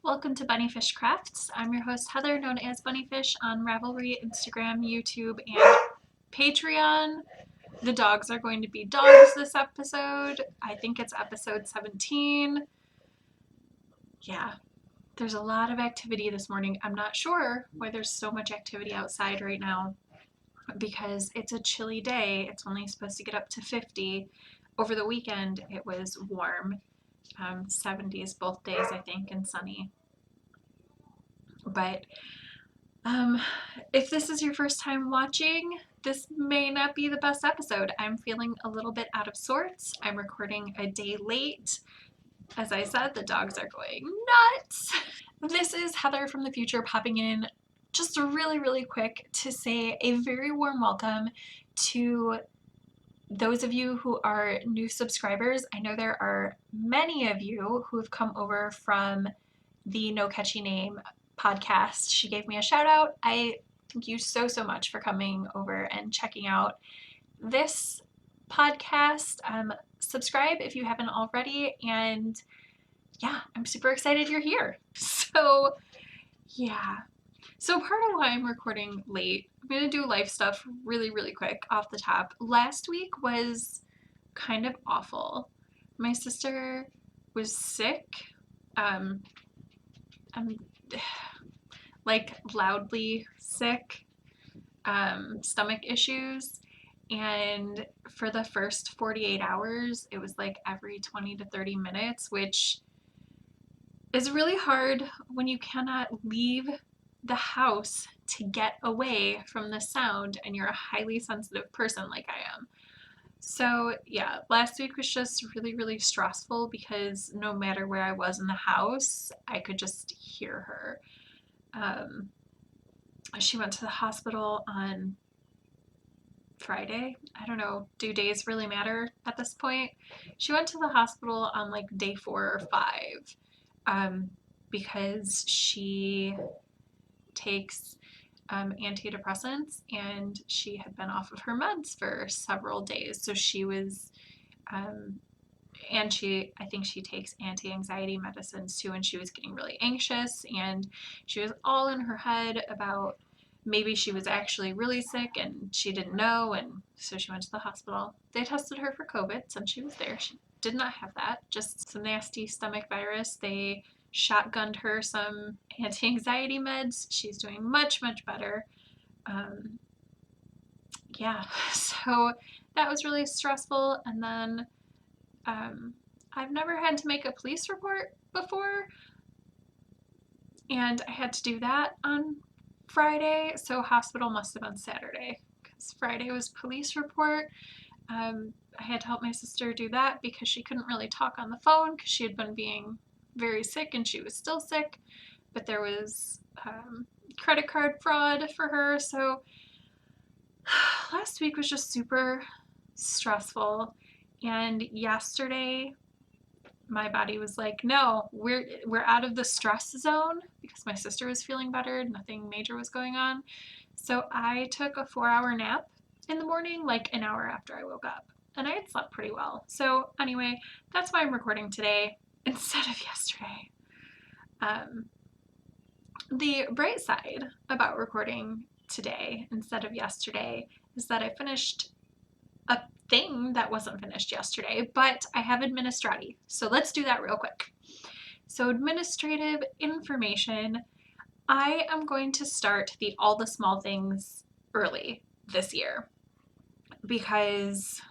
Welcome to BunniPhsh Crafts. I'm your host Heather, known as BunniPhsh on Ravelry, Instagram, YouTube, and Patreon. The dogs are going to be dogs this episode. I think it's episode 17. Yeah, there's a lot of activity this morning. I'm not sure why there's so much activity outside right now because it's a chilly day. It's only supposed to get up to 50. Over the weekend, it was warm, 70s both days, I think, and sunny. But if this is your first time watching, this may not be the best episode. I'm feeling a little bit out of sorts. I'm recording a day late. As I said, the dogs are going nuts. This is Heather from the future popping in just really quick to say a very warm welcome to those of you who are new subscribers. I know there are many of you who have come over from the No Catchy Name podcast. She gave me a shout out. I thank you so much for coming over and checking out this podcast. Subscribe if you haven't already, and yeah, I'm super excited you're here. So yeah. So part of why I'm recording late, I'm going to do life stuff really quick off the top. Last week was kind of awful. My sister was sick. I'm like loudly sick, stomach issues. And for the first 48 hours, it was like every 20 to 30 minutes, which is really hard when you cannot leave the house to get away from the sound and you're a highly sensitive person like I am. So yeah, last week was just really stressful because no matter where I was in the house, I could just hear her. She went to the hospital on Friday. I don't know, do days really matter at this point? She went to the hospital on like day 4 or 5 because she takes antidepressants and she had been off of her meds for several days. So she was, and I think she takes anti-anxiety medicines too, and she was getting really anxious and she was all in her head about maybe she was actually really sick and she didn't know, and so she went to the hospital. They tested her for COVID since she was there. She did not have that, just some nasty stomach virus. They shotgunned her some anti-anxiety meds. She's doing much better. Yeah, so that was really stressful. And then I've never had to make a police report before, and I had to do that on Friday, so hospital must have been Saturday because Friday was police report. I had to help my sister do that because she couldn't really talk on the phone because she had been being very sick and she was still sick, but there was credit card fraud for her. So last week was just super stressful, and yesterday my body was like, no, we're out of the stress zone because my sister was feeling better, nothing major was going on. So I took a 4-hour nap in the morning, like an hour after I woke up, and I had slept pretty well. So anyway, that's why I'm recording today instead of yesterday. The bright side about recording today instead of yesterday is that I finished a thing that wasn't finished yesterday, but I have administrati. So let's do that real quick. So administrative information, I am going to start the all the small things early this year because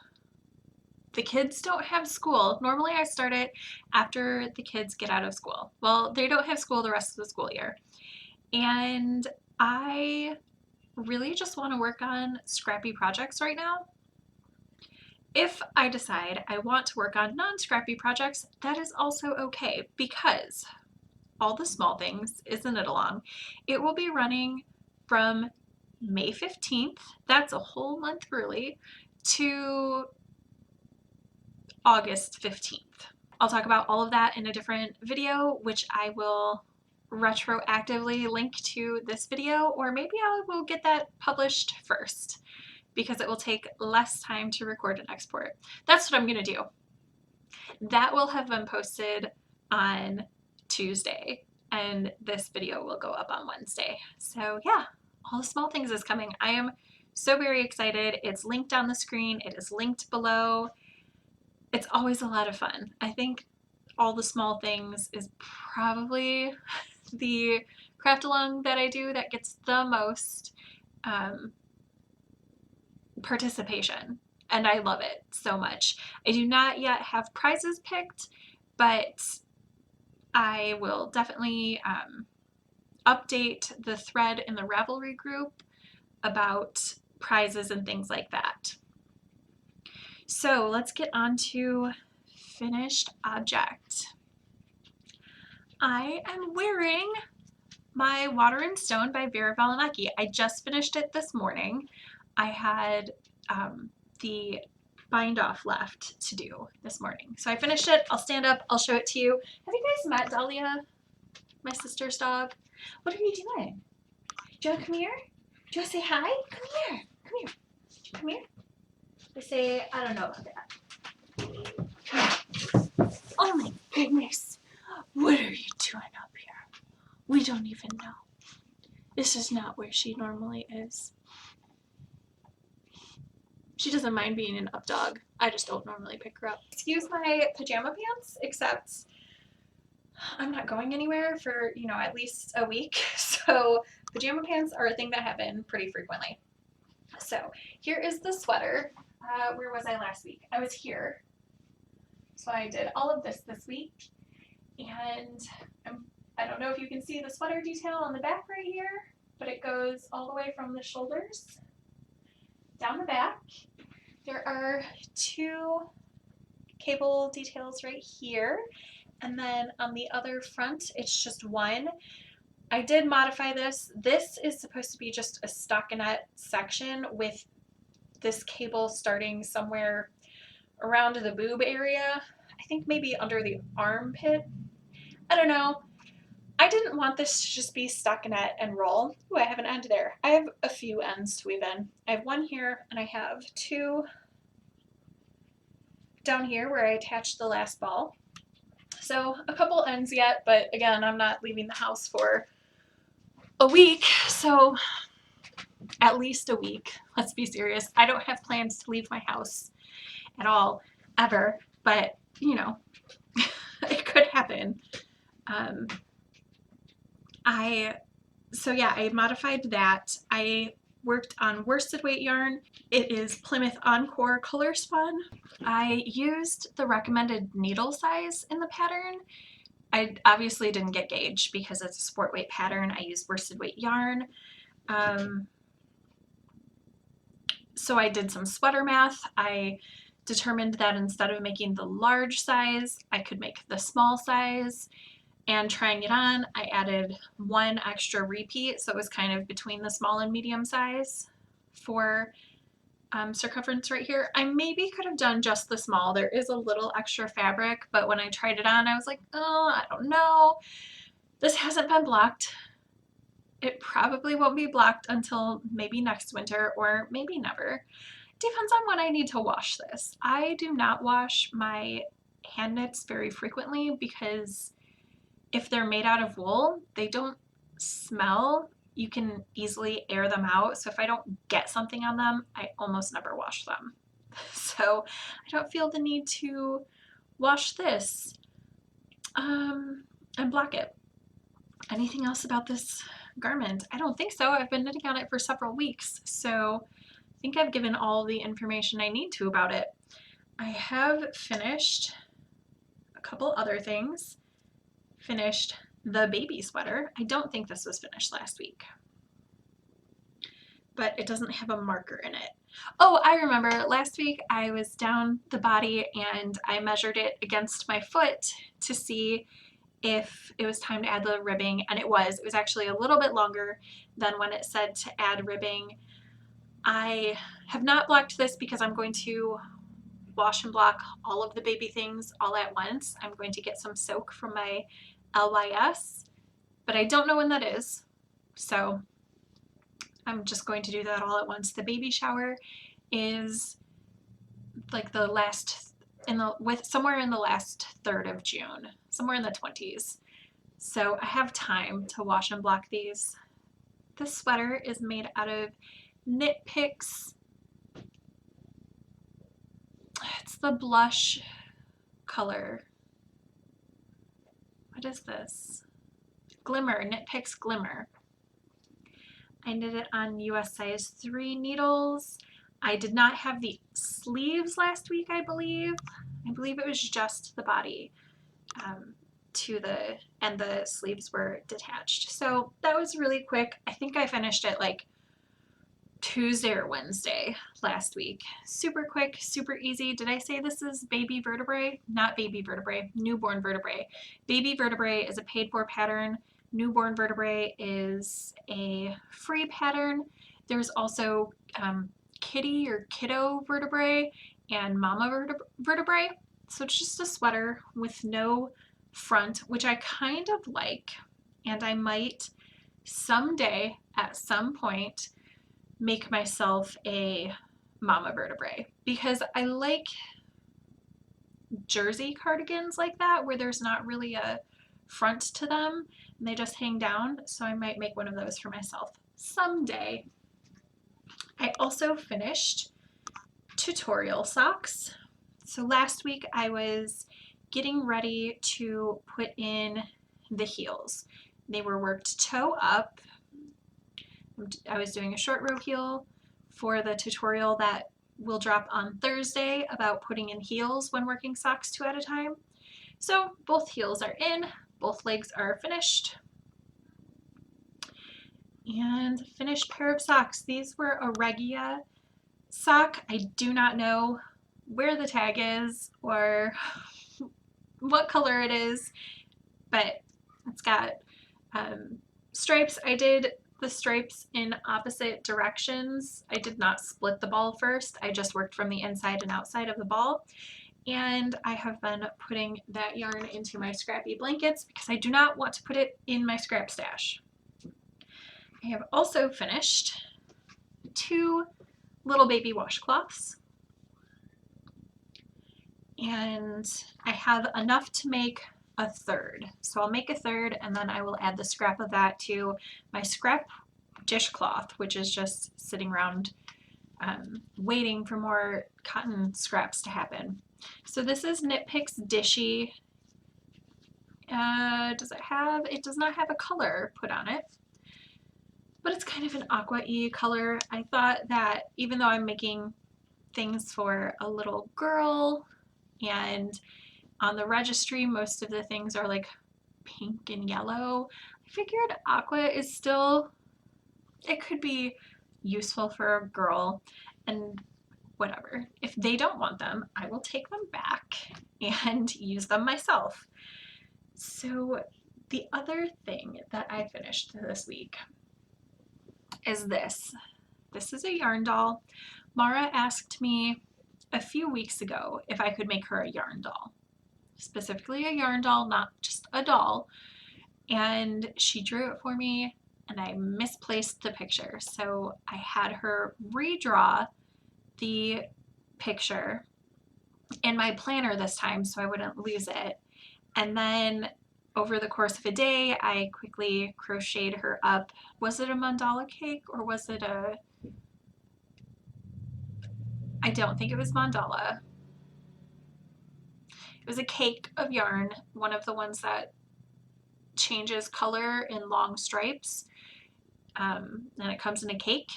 the kids don't have school. Normally I start it after the kids get out of school. Well, they don't have school the rest of the school year. And I really just want to work on scrappy projects right now. If I decide I want to work on non-scrappy projects, that is also okay because all the small things is a knit along. It will be running from May 15th, that's a whole month early, to August 15th. I'll talk about all of that in a different video, which I will retroactively link to this video, or maybe I will get that published first because it will take less time to record and export. That's what I'm going to do. That will have been posted on Tuesday, and this video will go up on Wednesday. So yeah, all the small things is coming. I am so very excited. It's linked on the screen. It is linked below. It's always a lot of fun. I think all the small things is probably the craft along that I do that gets the most participation, and I love it so much. I do not yet have prizes picked, but I will definitely update the thread in the Ravelry group about prizes and things like that. So let's get on to finished object. I am wearing my Water and Stone by Vera Valinaki. I just finished it this morning. I had the bind off left to do this morning. So I finished it. I'll stand up. I'll show it to you. Have you guys met Dahlia, my sister's dog? What are you doing? Do you want to come here? Do you want to say hi? Come here. Come here. Come here. They say, I don't know about that. Come here. Oh my goodness. What are you doing up here? We don't even know. This is not where she normally is. She doesn't mind being an up dog. I just don't normally pick her up. Excuse my pajama pants, except I'm not going anywhere for, you know, at least a week. So pajama pants are a thing that happen pretty frequently. So here is the sweater. Where was I last week? I was here. So I did all of this week. And I don't know if you can see the sweater detail on the back right here, but it goes all the way from the shoulders down the back. There are 2 cable details right here, and then on the other front it's just 1. I did modify this. This is supposed to be just a stockinette section with this cable starting somewhere around the boob area. I think maybe under the armpit. I don't know. I didn't want this to just be stockinette and roll. Ooh, I have an end there. I have a few ends to weave in. I have 1 here, and I have 2 down here where I attached the last ball. So a couple ends yet, but again, I'm not leaving the house for a week, so at least a week. Let's be serious. I don't have plans to leave my house at all, ever, but you know, it could happen. I modified that. I worked on worsted weight yarn. It is Plymouth Encore Color Spun. I used the recommended needle size in the pattern. I obviously didn't get gauge because it's a sport weight pattern. I used worsted weight yarn. So I did some sweater math. I determined that instead of making the large size, I could make the small size. And trying it on, I added 1 extra repeat, so it was kind of between the small and medium size for circumference right here. I maybe could have done just the small. There is a little extra fabric, but when I tried it on, I was like, oh, I don't know. This hasn't been blocked. It probably won't be blocked until maybe next winter or maybe never. Depends on when I need to wash this. I do not wash my hand knits very frequently because if they're made out of wool, they don't smell. You can easily air them out. So if I don't get something on them, I almost never wash them. So I don't feel the need to wash this and block it. Anything else about this garment? I don't think so. I've been knitting on it for several weeks, so I think I've given all the information I need to about it. I have finished a couple other things. Finished the baby sweater. I don't think this was finished last week, but it doesn't have a marker in it. Oh, I remember last week I was down the body and I measured it against my foot to see if it was time to add the ribbing, and it was. It was actually a little bit longer than when it said to add ribbing. I have not blocked this because I'm going to wash and block all of the baby things all at once. I'm going to get some soak from my LYS, but I don't know when that is, so I'm just going to do that all at once. The baby shower is like the last somewhere in the last third of June, somewhere in the 20s. So I have time to wash and block these. This sweater is made out of BunniPhsh. It's the blush color. What is this? Glimmer, BunniPhsh Glimmer. I knit it on US size 3 needles. I did not have the sleeves last week, I believe. I believe it was just the body and the sleeves were detached. So that was really quick. I think I finished it like Tuesday or Wednesday last week. Super quick, super easy. Did I say this is baby vertebrae? Not baby vertebrae, newborn vertebrae. Baby vertebrae is a paid for pattern. Newborn vertebrae is a free pattern. There's also kitty or kiddo vertebrae and mama vertebrae. So it's just a sweater with no front, which I kind of like, and I might someday at some point make myself a mama vertebrae because I like jersey cardigans like that where there's not really a front to them and they just hang down. So I might make one of those for myself someday. I also finished tutorial socks. So last week I was getting ready to put in the heels. They were worked toe up. I was doing a short row heel for the tutorial that will drop on Thursday about putting in heels when working socks 2 at a time. So both heels are in, both legs are finished. And finished pair of socks. These were a Regia sock. I do not know where the tag is or what color it is, but it's got stripes. I did the stripes in opposite directions. I did not split the ball first. I just worked from the inside and outside of the ball. And I have been putting that yarn into my scrappy blankets because I do not want to put it in my scrap stash. I have also finished 2 little baby washcloths. And I have enough to make a third. So I'll make a third and then I will add the scrap of that to my scrap dishcloth, which is just sitting around waiting for more cotton scraps to happen. So this is BunniPhsh's Dishy. It does not have a color put on it, but it's kind of an aqua-y color. I thought that even though I'm making things for a little girl and on the registry most of the things are like pink and yellow, I figured aqua is still, it could be useful for a girl, and whatever. If they don't want them, I will take them back and use them myself. So the other thing that I finished this week is this. This is a yarn doll. Mara asked me a few weeks ago if I could make her a yarn doll. Specifically a yarn doll, not just a doll. And she drew it for me and I misplaced the picture. So I had her redraw the picture in my planner this time so I wouldn't lose it. And then over the course of a day, I quickly crocheted her up. Was it a mandala cake or was it a, I don't think it was mandala. It was a cake of yarn, one of the ones that changes color in long stripes, and it comes in a cake.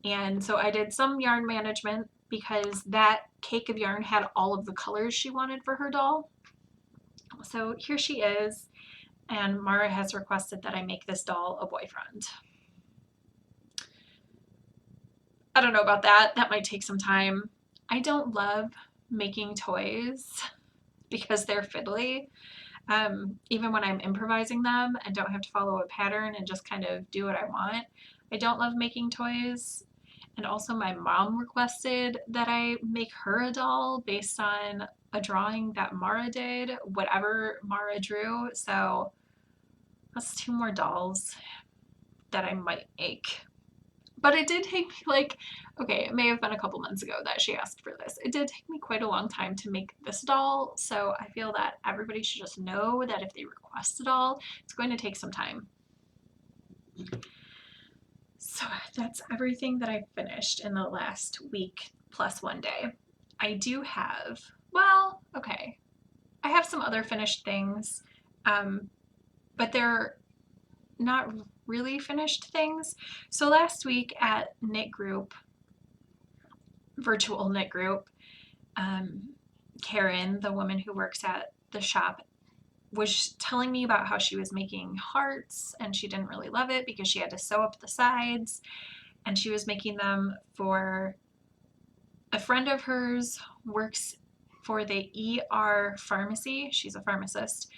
And so I did some yarn management because that cake of yarn had all of the colors she wanted for her doll. So here she is, and Mara has requested that I make this doll a boyfriend. I don't know about that. That might take some time. I don't love making toys because they're fiddly. Even when I'm improvising them and don't have to follow a pattern and just kind of do what I want. I don't love making toys. And also my mom requested that I make her a doll based on a drawing that Mara did, whatever Mara drew. So that's 2 more dolls that I might make. But it did take me like, okay, it may have been a couple months ago that she asked for this. It did take me quite a long time to make this doll, so I feel that everybody should just know that if they request a doll, it's going to take some time. So that's everything that I finished in the last week plus one day. I do have, well, okay, I have some other finished things, but they're not really finished things. So last week at knit group, virtual knit group, Karen, the woman who works at the shop, was telling me about how she was making hearts and she didn't really love it because she had to sew up the sides, and she was making them for a friend of hers works for the ER pharmacy. She's a pharmacist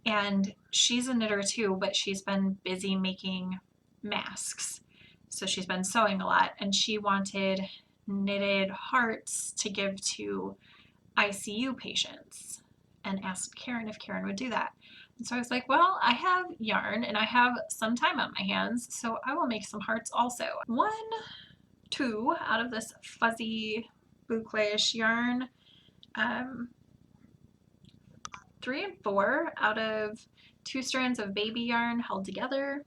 and she's a knitter too, but she's been busy making masks. So she's been sewing a lot, and she wanted knitted hearts to give to ICU patients and asked Karen if Karen would do that. And so I was like, well, I have yarn and I have some time on my hands, so I will make some hearts also. Two out of this fuzzy boucle-ish yarn, 3 and 4 out of 2 strands of baby yarn held together,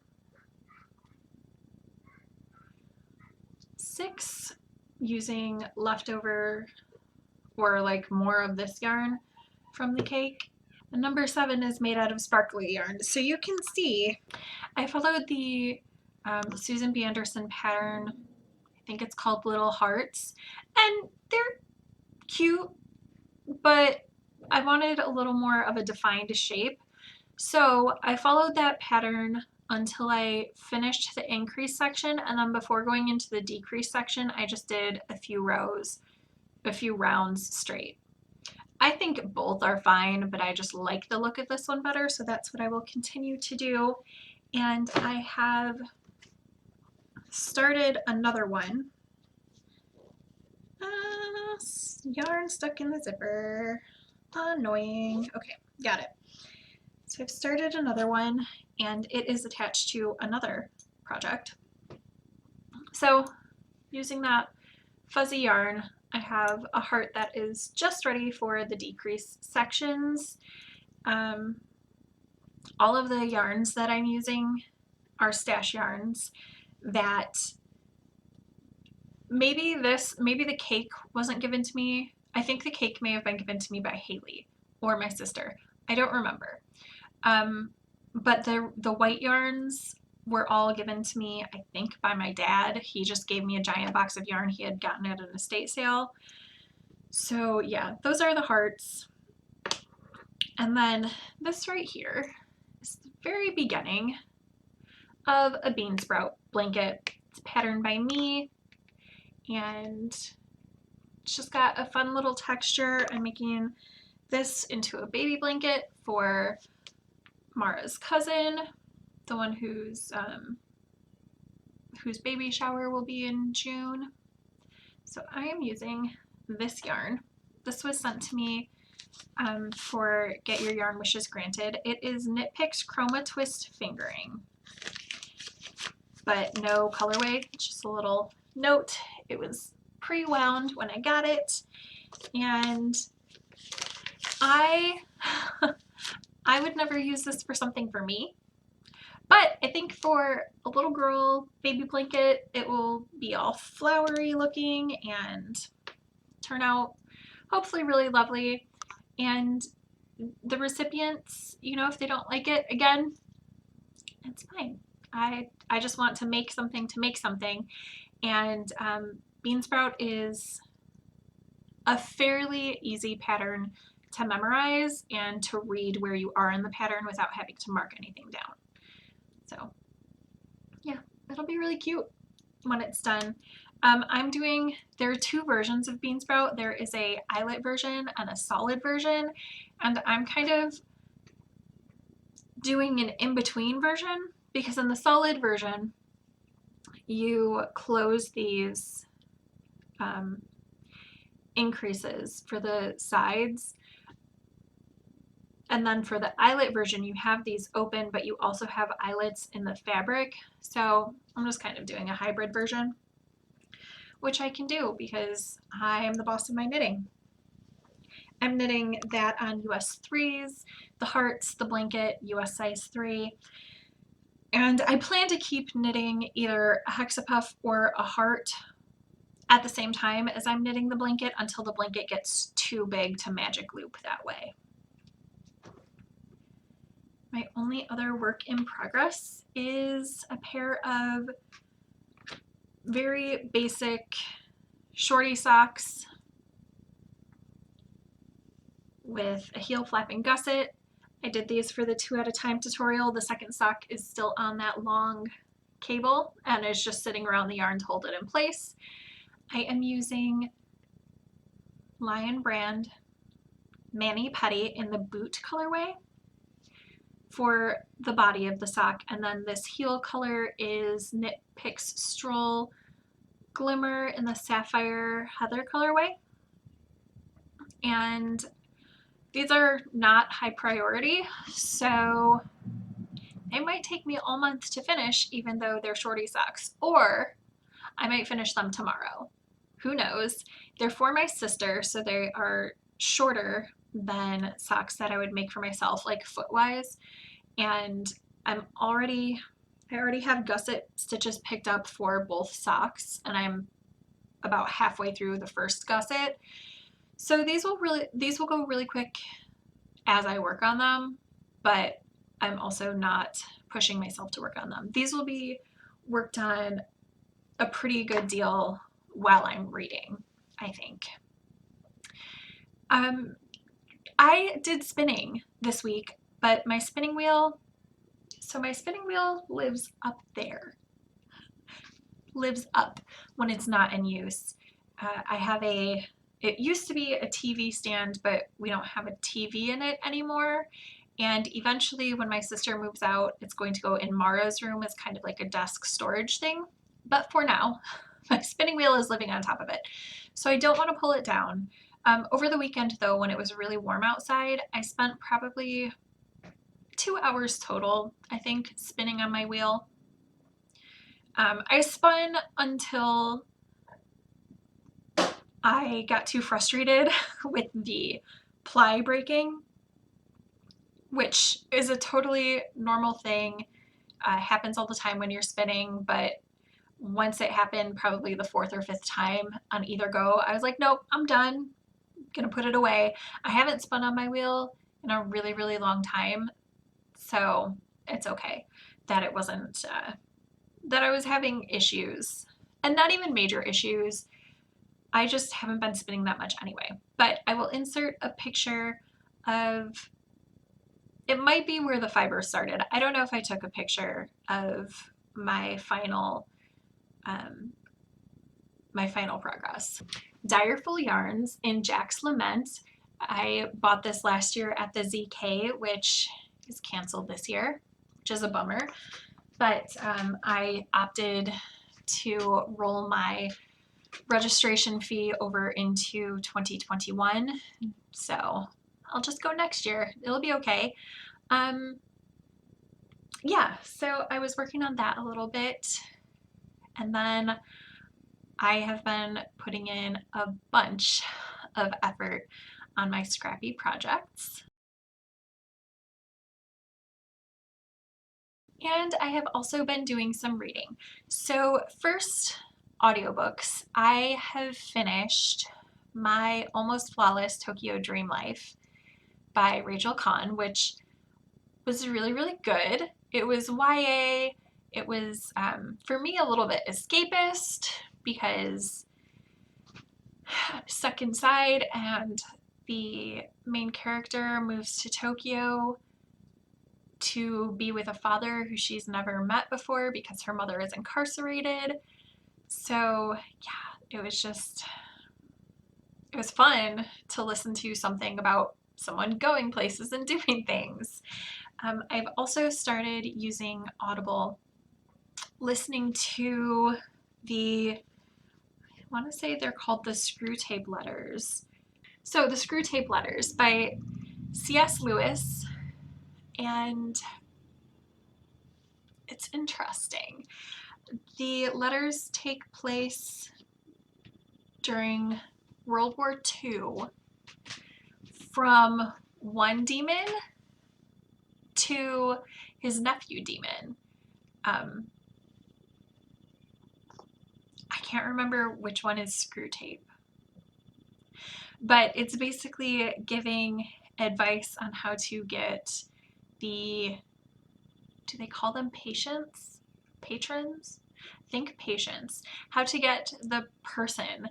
6 using leftover or like more of this yarn from the cake. And number 7 is made out of sparkly yarn. So you can see I followed the Susan B. Anderson pattern. I think it's called Little Hearts, and they're cute, but I wanted a little more of a defined shape. So I followed that pattern until I finished the increase section, and then before going into the decrease section, I just did a few rounds straight. I think both are fine, but I just like the look of this one better, so that's what I will continue to do. And I have started another one. Yarn stuck in the zipper. Annoying. Okay, got it. So I've started another one, and it is attached to another project. So using that fuzzy yarn, I have a heart that is just ready for the decrease sections. All of the yarns that I'm using are stash yarns that maybe the cake wasn't given to me. I think the cake may have been given to me by Haley or my sister. I don't remember. But the white yarns were all given to me, I think, by my dad. He just gave me a giant box of yarn he had gotten at an estate sale. So yeah, those are the hearts. And then this right here is the very beginning of a bean sprout blanket. It's patterned by me, and it's just got a fun little texture. I'm making this into a baby blanket for Mara's cousin, the one whose baby shower will be in June. So I am using this yarn. This was sent to me for Get Your Yarn Wishes Granted. It is BunniPhsh Chroma Twist Fingering, but no colorway. It's just a little note. It was pre-wound when I got it, and I would never use this for something for me, but I think for a little girl baby blanket, it will be all flowery looking and turn out hopefully really lovely. And the recipients, you know, if they don't like it, again, it's fine. I just want to make something to make something, and bean sprout is a fairly easy pattern to memorize and to read where you are in the pattern without having to mark anything down. So yeah, it'll be really cute when it's done. There are 2 versions of bean sprout. There is a eyelet version and a solid version, and I'm kind of doing an in-between version, because in the solid version you close these increases for the sides, and then for the eyelet version you have these open, but you also have eyelets in the fabric. So I'm just kind of doing a hybrid version. which I can do because I am the boss of my knitting. I'm knitting that on US 3s, the hearts, the blanket, US size 3. And I plan to keep knitting either a hexapuff or a heart at the same time as I'm knitting the blanket until the blanket gets too big to magic loop that way. My only other work in progress is a pair of very basic shorty socks with a heel flapping gusset. I did these for the 2 at a time tutorial. The second sock is still on that long cable and is just sitting around the yarn to hold it in place. I am using Lion Brand Mani Petty in the boot colorway for the body of the sock, and then this heel color is Knit Picks Stroll Glimmer in the Sapphire Heather colorway. And these are not high priority, so it might take me all month to finish even though they're shorty socks, or I might finish them tomorrow. Who knows? They're for my sister, so they are shorter than socks that I would make for myself, like foot-wise. And I already have gusset stitches picked up for both socks, and I'm about halfway through the first gusset. So these will go really quick as I work on them, but I'm also not pushing myself to work on them. These will be worked on a pretty good deal while I'm reading, I think. I did spinning this week, but my spinning wheel lives up there. Lives up when it's not in use. It used to be a TV stand, but we don't have a TV in it anymore. And eventually when my sister moves out, it's going to go in Mara's room as kind of like a desk storage thing. But for now, my spinning wheel is living on top of it. So I don't want to pull it down. Over the weekend though, when it was really warm outside, I spent probably 2 hours total, I think, spinning on my wheel. I spun until I got too frustrated with the ply breaking, which is a totally normal thing. Happens all the time when you're spinning, but once it happened, probably the 4th or 5th time on either go, I was like, nope, I'm done. I'm gonna put it away. I haven't spun on my wheel in a really, really long time, so it's okay that it wasn't, that I was having issues, and not even major issues. I just haven't been spinning that much anyway. But I will insert a picture of, it might be where the fiber started. I don't know if I took a picture of my final progress. Direful Yarns in Jack's Lament. I bought this last year at the ZK, which is canceled this year, which is a bummer. But I opted to roll my registration fee over into 2021. So I'll just go next year. It'll be okay. Yeah, so I was working on that a little bit, and then I have been putting in a bunch of effort on my scrappy projects. And I have also been doing some reading. So first, audiobooks. I have finished my Almost Flawless Tokyo Dream Life by Rachel Kahn, which was really, really good. It was YA. It was, for me, a little bit escapist because stuck inside, and the main character moves to Tokyo to be with a father who she's never met before because her mother is incarcerated. So yeah, it was fun to listen to something about someone going places and doing things. I've also started using Audible, listening to I want to say they're called the Screwtape Letters. So the Screwtape Letters by C.S. Lewis, and it's interesting. The letters take place during World War II from one demon to his nephew demon. I can't remember which one is Screw Tape, but it's basically giving advice on how to get the, do they call them patients? Patrons? I think patients. How to get the person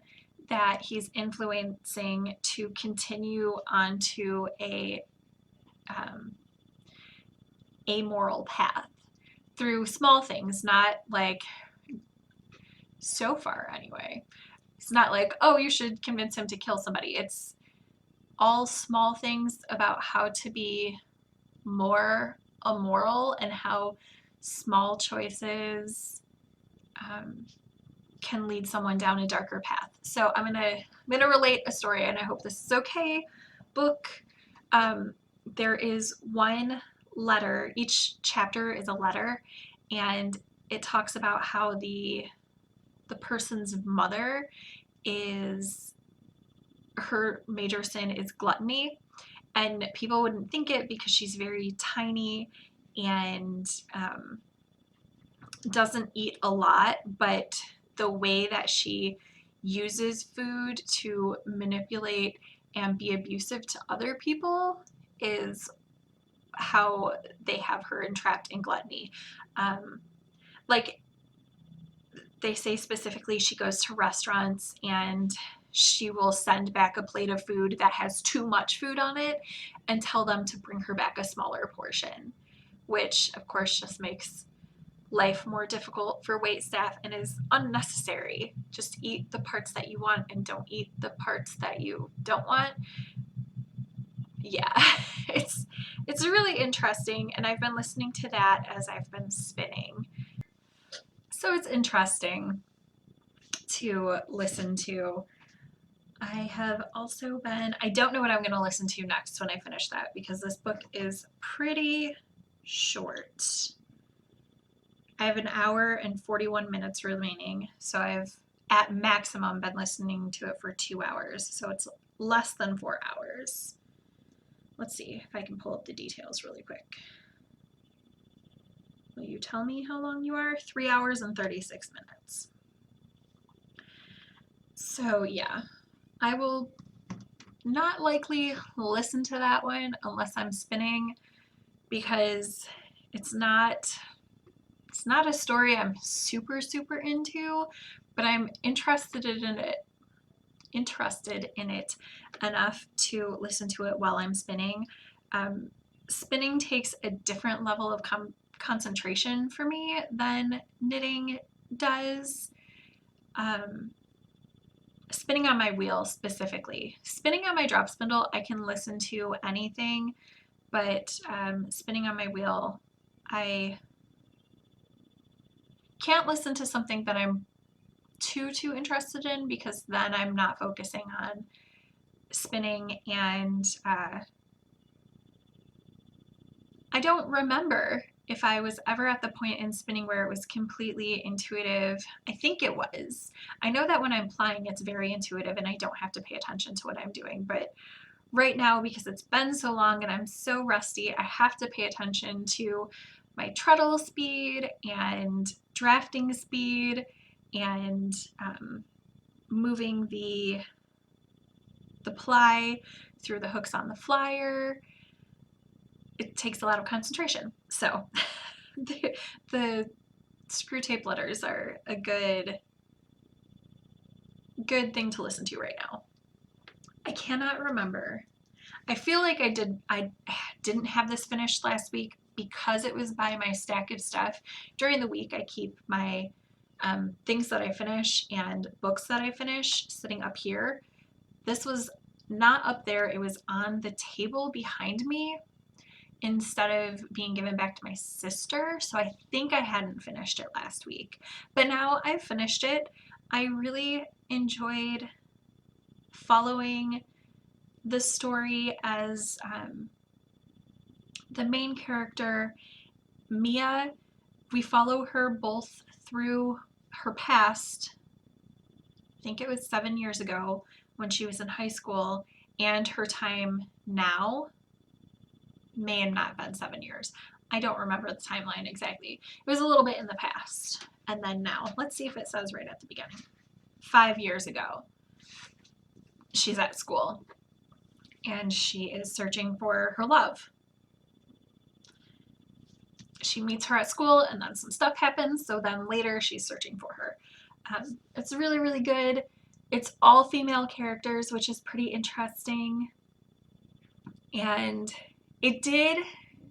that he's influencing to continue onto a amoral path through small things, not like, so far anyway. It's not like, oh, you should convince him to kill somebody. It's all small things about how to be more immoral and how small choices can lead someone down a darker path. So I'm gonna relate a story, and I hope this is okay. Book. There is one letter. Each chapter is a letter, and it talks about how the person's mother is, her major sin is gluttony, and people wouldn't think it because she's very tiny and doesn't eat a lot, but the way that she uses food to manipulate and be abusive to other people is how they have her entrapped in gluttony. Like they say specifically, she goes to restaurants and she will send back a plate of food that has too much food on it and tell them to bring her back a smaller portion, which of course just makes life more difficult for wait staff and is unnecessary. Just eat the parts that you want and don't eat the parts that you don't want. Yeah, it's really interesting, and I've been listening to that as I've been spinning. So it's interesting to listen to. I have also been, I don't know what I'm going to listen to next when I finish that, because this book is pretty short. I have an hour and 41 minutes remaining, so I've at maximum been listening to it for 2 hours, so it's less than 4 hours. Let's see if I can pull up the details really quick. Will you tell me how long you are? 3 hours and 36 minutes. So yeah, I will not likely listen to that one unless I'm spinning, because it's not a story I'm super into, but I'm interested in it enough to listen to it while I'm spinning. Spinning takes a different level of concentration for me than knitting does. Spinning on my wheel specifically. Spinning on my drop spindle, I can listen to anything, but spinning on my wheel, I can't listen to something that I'm too interested in, because then I'm not focusing on spinning, and I don't remember if I was ever at the point in spinning where it was completely intuitive. I think it was. I know that when I'm plying, it's very intuitive and I don't have to pay attention to what I'm doing, but right now, because it's been so long and I'm so rusty, I have to pay attention to my treadle speed and drafting speed and moving the ply through the hooks on the flyer. It takes a lot of concentration. So the Screw Tape letters are a good thing to listen to right now. I cannot remember. I feel like I didn't have this finished last week because it was by my stack of stuff. During the week, I keep my things that I finish and books that I finish sitting up here. This was not up there. It was on the table behind me instead of being given back to my sister. So I think I hadn't finished it last week. But now I've finished it. I really enjoyed following the story as the main character, Mia. We follow her both through her past think it was 7 years ago when she was in high school, and her time now may have not been 7 years. I don't remember the timeline exactly. It was a little bit in the past. And then now, let's see if it says right at the beginning. 5 years ago, she's at school and she is searching for her love. She meets her at school and then some stuff happens, so then later she's searching for her. It's really, really good. It's all female characters, which is pretty interesting. And it did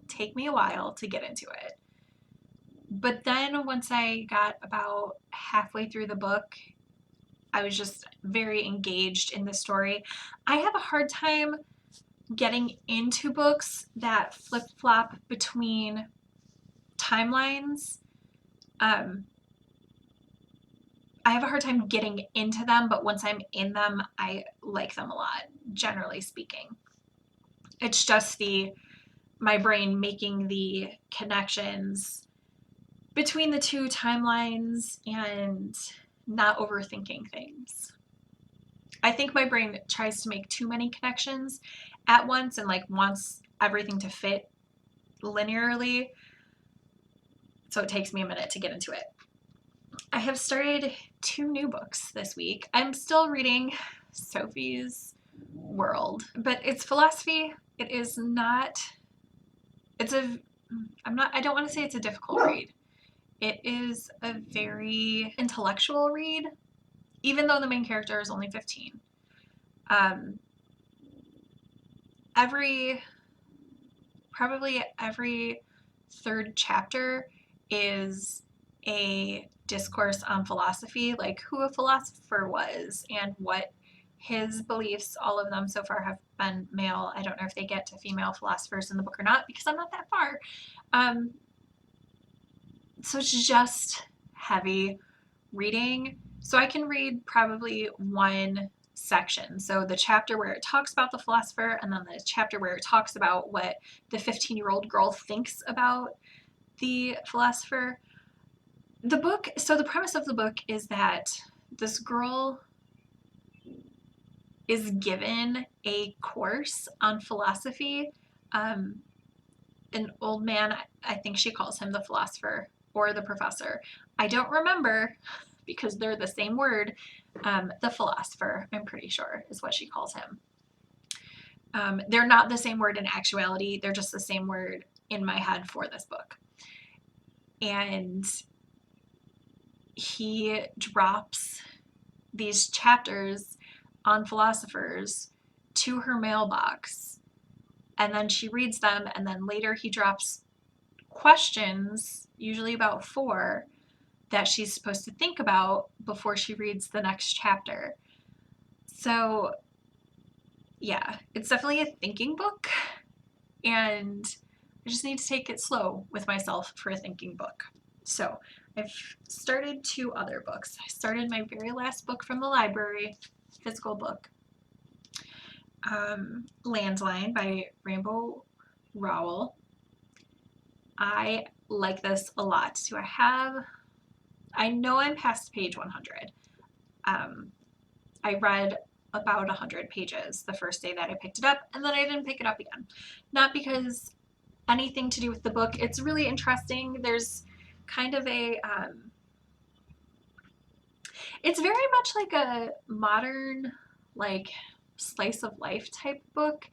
take me a while to get into it. But then once I got about halfway through the book, I was just very engaged in the story. I have a hard time getting into books that flip-flop between timelines. I have a hard time getting into them, but once I'm in them, I like them a lot, generally speaking. It's just my brain making the connections between the two timelines and not overthinking things. I think my brain tries to make too many connections at once and like wants everything to fit linearly, so it takes me a minute to get into it. I have started 2 new books this week. I'm still reading Sophie's World, but it's philosophy. It is not, I don't want to say it's a difficult read. It is a very intellectual read, even though the main character is only 15. Probably every third chapter is a discourse on philosophy, like who a philosopher was and what his beliefs, all of them so far have been male. I don't know if they get to female philosophers in the book or not because I'm not that far. So it's just heavy reading. So I can read probably one section. So the chapter where it talks about the philosopher and then the chapter where it talks about what the 15-year-old girl thinks about the philosopher. So the premise of the book is that this girl is given a course on philosophy. An old man, I think she calls him the philosopher or the professor. I don't remember because they're the same word. The philosopher, I'm pretty sure, is what she calls him. They're not the same word in actuality. They're just the same word in my head for this book. And he drops these chapters on philosophers to her mailbox, and then she reads them, and then later he drops questions, usually about 4, that she's supposed to think about before she reads the next chapter. So yeah, it's definitely a thinking book, and I just need to take it slow with myself for a thinking book. So I've started 2 other books. I started my very last book from the library, physical book, Landline by Rainbow Rowell. I like this a lot. So I know I'm past page 100. I read about 100 pages the first day that I picked it up, and then I didn't pick it up again. Not because anything to do with the book. It's really interesting. There's kind of it's very much like a modern, like, slice of life type book,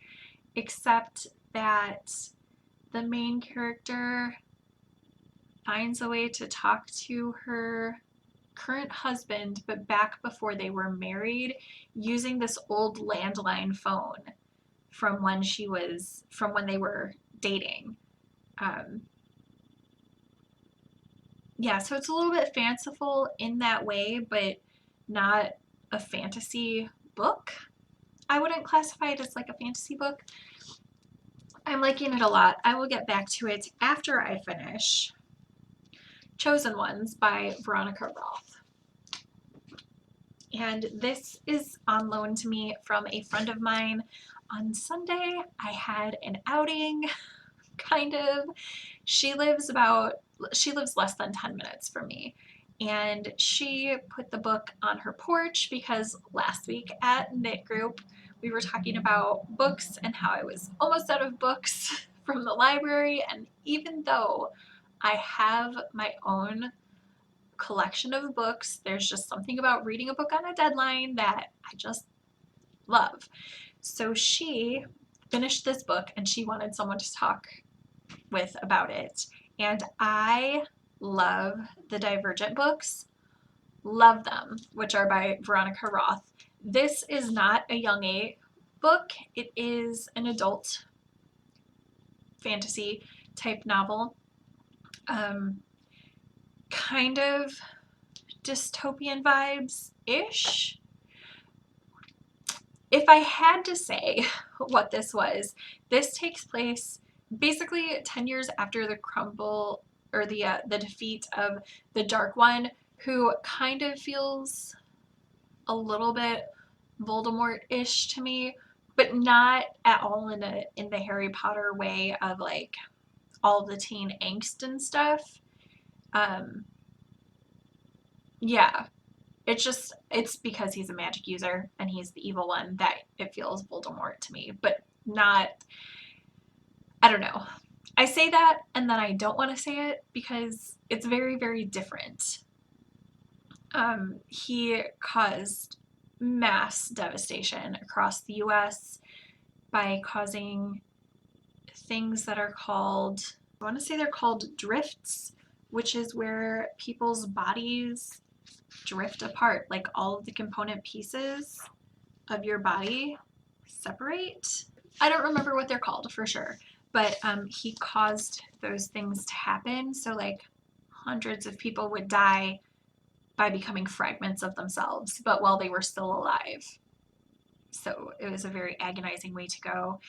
except that the main character finds a way to talk to her current husband, but back before they were married, using this old landline phone from when they were dating. Yeah, so it's a little bit fanciful in that way, but not a fantasy book. I wouldn't classify it as like a fantasy book. I'm liking it a lot. I will get back to it after I finish Chosen Ones by Veronica Roth. And this is on loan to me from a friend of mine. On Sunday, I had an outing, kind of. She lives less than 10 minutes from me. and she put the book on her porch because last week at Knit Group we were talking about books and how I was almost out of books from the library, and even though I have my own collection of books, there's just something about reading a book on a deadline that I just love. So she finished this book and she wanted someone to talk with about it. And I love the Divergent books, love them, which are by Veronica Roth. This is not a young A book, it is an adult fantasy type novel. Kind of dystopian vibes-ish. If I had to say what this takes place basically 10 years after the crumble or the defeat of the Dark One, who kind of feels a little bit Voldemort-ish to me, but not at all in the Harry Potter way of like all the teen angst and stuff. Yeah, it's because he's a magic user and he's the evil one that it feels Voldemort to me, but not, I don't know. I say that and then I don't want to say it because it's very, very different. He caused mass devastation across the US by causing things that are called, I want to say they're called drifts, which is where people's bodies drift apart, like all of the component pieces of your body separate. I don't remember what they're called for sure, but he caused those things to happen. So like hundreds of people would die by becoming fragments of themselves, but while they were still alive. So it was a very agonizing way to go.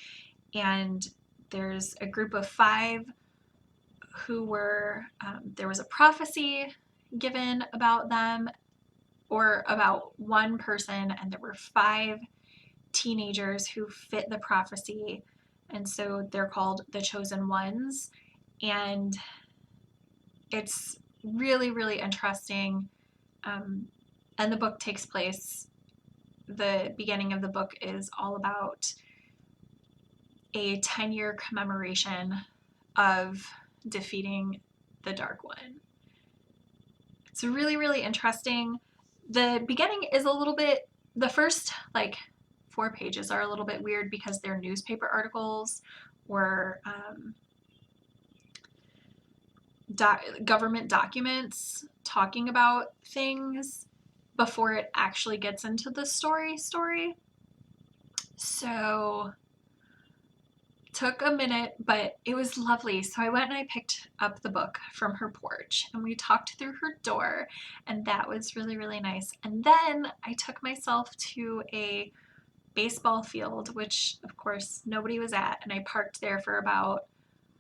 And there's a group of 5 who were, there was a prophecy given about them or about one person, and there were 5 teenagers who fit the prophecy, and so they're called the Chosen Ones. And it's really, really interesting. And the book takes place, the beginning of the book is all about a 10-year commemoration of defeating the Dark One. It's really, really interesting. The beginning is a little bit, the first like 4 pages are a little bit weird because they're newspaper articles or government documents talking about things before it actually gets into the story. So took a minute, but it was lovely. So I went and I picked up the book from her porch and we talked through her door, and that was really, really nice. And then I took myself to a baseball field, which of course nobody was at, and I parked there for about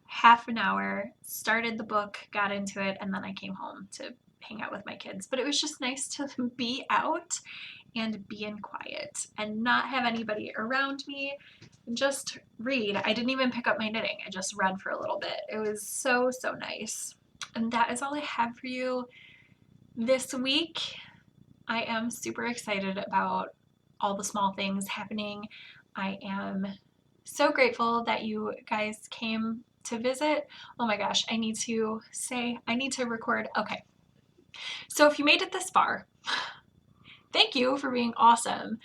half an hour, started the book, got into it, and then I came home to hang out with my kids. But it was just nice to be out and be in quiet and not have anybody around me and just read. I didn't even pick up my knitting. I just read for a little bit. It was so, so nice. And that is all I have for you this week. I am super excited about all the small things happening. I am so grateful that you guys came to visit. Oh my gosh, I need to record. Okay. So if you made it this far, thank you for being awesome,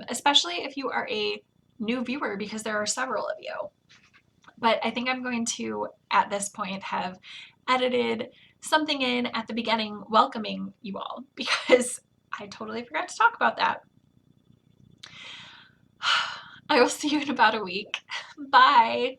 especially if you are a new viewer, because there are several of you. But I think I'm going to, at this point, have edited something in at the beginning welcoming you all, because I totally forgot to talk about that. I will see you in about a week. Bye.